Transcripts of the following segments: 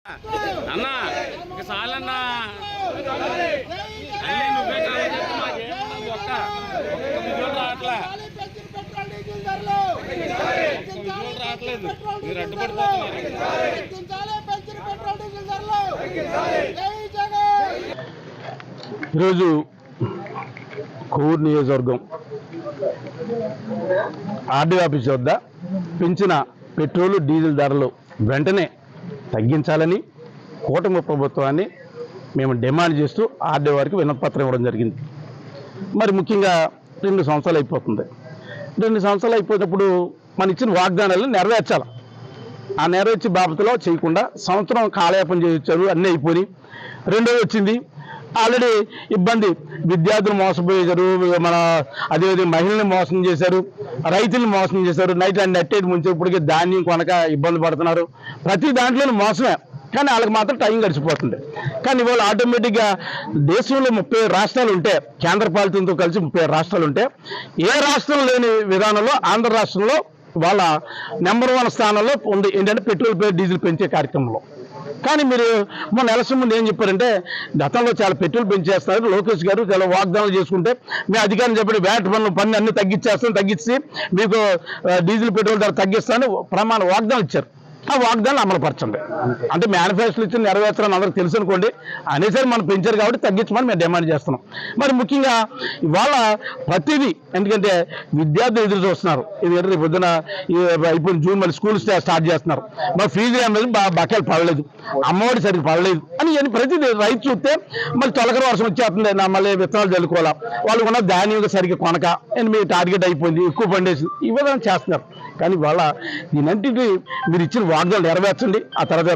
అన్నా ఇక చాలన్నా అన్నీ నువ్వే కావాలి ఒక్క విజువల్ రావట్లే విజువల్ రావట్లేదు మీరు అడ్డుపడిపోతున్నారు. ఈరోజు కోవూరు నియోజకవర్గం ఆర్డీ ఆఫీస్ వద్ద పెంచిన పెట్రోలు డీజిల్ ధరలు వెంటనే తగ్గించాలని కూటమి ప్రభుత్వాన్ని మేము డిమాండ్ చేస్తూ ఆర్డీ వారికి వినతిపత్రం ఇవ్వడం జరిగింది. మరి ముఖ్యంగా 2 సంవత్సరాలు అయిపోతుంది. 2 సంవత్సరాలు అయిపోయినప్పుడు మన ఇచ్చిన వాగ్దానాలను నెరవేర్చాలి. ఆ నెరవేర్చే బాబతులో చేయకుండా సంవత్సరం కాలయాపన చేయించారు, అన్నీ అయిపోయి. రెండోది వచ్చింది ఆల్రెడీ ఇబ్బంది, విద్యార్థులు మోసపోయారు, మన అదేవిధంగా మహిళల్ని మోసం చేశారు, రైతులను మోసం చేశారు, నైట్ అండ్ నెట్టేటి ముంచి ఇప్పటికీ ధాన్యం కొనక ఇబ్బంది పడుతున్నారు. ప్రతి దాంట్లోనూ మోసమే, కానీ వాళ్ళకి మాత్రం టైం గడిచిపోతుంది. కానీ ఇవాళ ఆటోమేటిక్గా దేశంలో 30 రాష్ట్రాలు ఉంటే, కేంద్ర పాలితంతో కలిసి 30 రాష్ట్రాలు ఉంటే, ఏ రాష్ట్రం లేని విధానంలో ఆంధ్ర రాష్ట్రంలో వాళ్ళ నెంబర్ 1 స్థానంలో ఉంది ఏంటంటే పెట్రోల్ డీజిల్ పెంచే కార్యక్రమంలో. కానీ మీరు మొన్న ఎలక్షన్ ముందు ఏం చెప్పారంటే గతంలో చాలా పెట్రోల్ పెంచేస్తారు, లోకేష్ గారు చాలా వాగ్దానాలు చేసుకుంటే మేము అధికారం చెప్పి వ్యాట్ పన్ను అన్ని తగ్గించి మీకు డీజిల్ పెట్రోల్ ధర తగ్గిస్తామని ప్రమాణ వాగ్దానం ఇచ్చారు. ఆ వాగ్దానాలు అమలుపరచండి. అంటే మేనిఫెస్టోలు ఇచ్చి నెరవేర్చాలని అందరికి తెలుసు అనుకోండి, అనేసరి మనం పెంచారు కాబట్టి తగ్గించమని మేము డిమాండ్ చేస్తున్నాం. మరి ముఖ్యంగా ఇవాళ ప్రతిదీ, ఎందుకంటే విద్యార్థులు ఎదురు చూస్తున్నారు. ఇది పొద్దున అయిపోయిన జూన్ మళ్ళీ స్కూల్ స్టార్ట్ చేస్తున్నారు. మరి ఫీజు అనేది బకాయిలు పడలేదు, అమ్మఒడి సరిగ్గా పడలేదు అని ప్రతిదీ రైతు చూస్తే మళ్ళీ తొలకరి వర్షం వచ్చేస్తుంది, మళ్ళీ విత్తనాలు చల్లుకోవాలా, వాళ్ళు ఉన్న ధాన్యం సరిగ్గా కొనక మీ టార్గెట్ అయిపోయింది, ఎక్కువ పండేసి ఈ విధంగా చేస్తున్నారు. కానీ వాళ్ళ దీనంటికి మీరు ఇచ్చిన వాగ్దానాలు నెరవేర్చండి, ఆ తర్వాత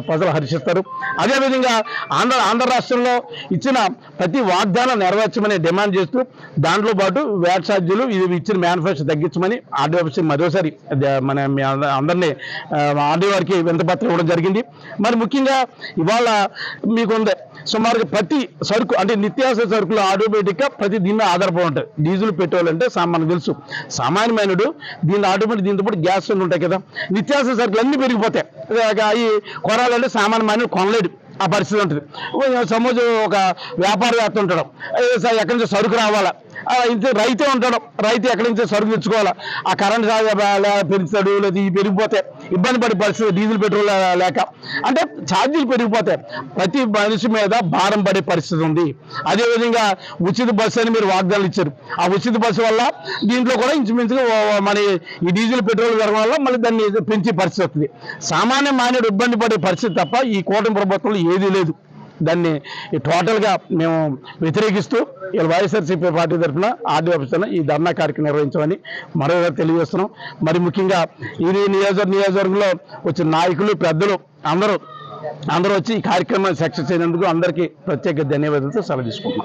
ప్రజలు హర్షిస్తారు. అదేవిధంగా ఆంధ్ర రాష్ట్రంలో ఇచ్చిన ప్రతి వాగ్దానం నెరవేర్చమని డిమాండ్ చేస్తూ దాంట్లో పాటు వ్యాట్ ఛార్జీలు ఇది ఇచ్చిన మేనిఫెస్టో తగ్గించమని ఆర్డీ ఆఫీస్ మరోసారి మన అందరినీ ఆర్డీ వారికి వినతిపత్రం ఇవ్వడం జరిగింది. మరి ముఖ్యంగా ఇవాళ మీకుంది సుమారుగా ప్రతి సరుకు అంటే నిత్యావసర సరుకులు ఆటోమేటిక్గా ప్రతి దీని మీద ఆధారపడి ఉంటాయి. డీజిల్ పెట్రోల్ అంటే మనకు తెలుసు సామాన్యమైనడు, దీన్ని ఆటోమేటిక్ దీంతో పాటు గ్యాస్ ఉంటాయి కదా, నిత్యావసర సరుకులు అన్నీ పెరిగిపోతాయి. అవి కొనాలంటే సామాన్యమైన కొనలేడు, ఆ పరిస్థితి ఉంటుంది. సపోజ్ ఒక వ్యాపారవేత్త ఉంటాడు, ఎక్కడి నుంచి సరుకు రావాలా, రైతే ఉంటాడు, రైతు ఎక్కడి నుంచి సరుకు తెచ్చుకోవాలా, ఆ కరెంట్ పెంచుతాడు, లేదా ఇవి పెరిగిపోతే ఇబ్బంది పడే పరిస్థితి, డీజిల్ పెట్రోల్ లేక అంటే ఛార్జీలు పెరిగిపోతాయి, ప్రతి మనిషి మీద భారం పడే పరిస్థితి ఉంది. అదేవిధంగా ఉచిత బస్సు అని మీరు వాగ్దానాలు ఇచ్చారు, ఆ ఉచిత బస్సు వల్ల దీంట్లో కూడా ఇంచుమించుగా మన ఈ డీజిల్ పెట్రోల్ జరగడం వల్ల మళ్ళీ దాన్ని పెంచే పరిస్థితి వస్తుంది. సామాన్య మానవుడు ఇబ్బంది పడే పరిస్థితి తప్ప ఈ కూటమి ప్రభుత్వంలో ఏదీ లేదు. దాన్ని టోటల్గా మేము వ్యతిరేకిస్తూ ఇలా వైఎస్ఆర్సీపీ పార్టీ తరఫున ఆర్డీ ఆఫీసులో ఈ ధర్నా కార్యక్రమం నిర్వహించమని మరోసారి తెలియజేస్తున్నాం. మరి ముఖ్యంగా ఇది నియోజకవర్గంలో వచ్చిన నాయకులు, పెద్దలు అందరూ వచ్చి ఈ కార్యక్రమాన్ని సక్సెస్ అయినందుకు అందరికీ ప్రత్యేక ధన్యవాదాలతో సెలవు తీసుకుంటున్నాం.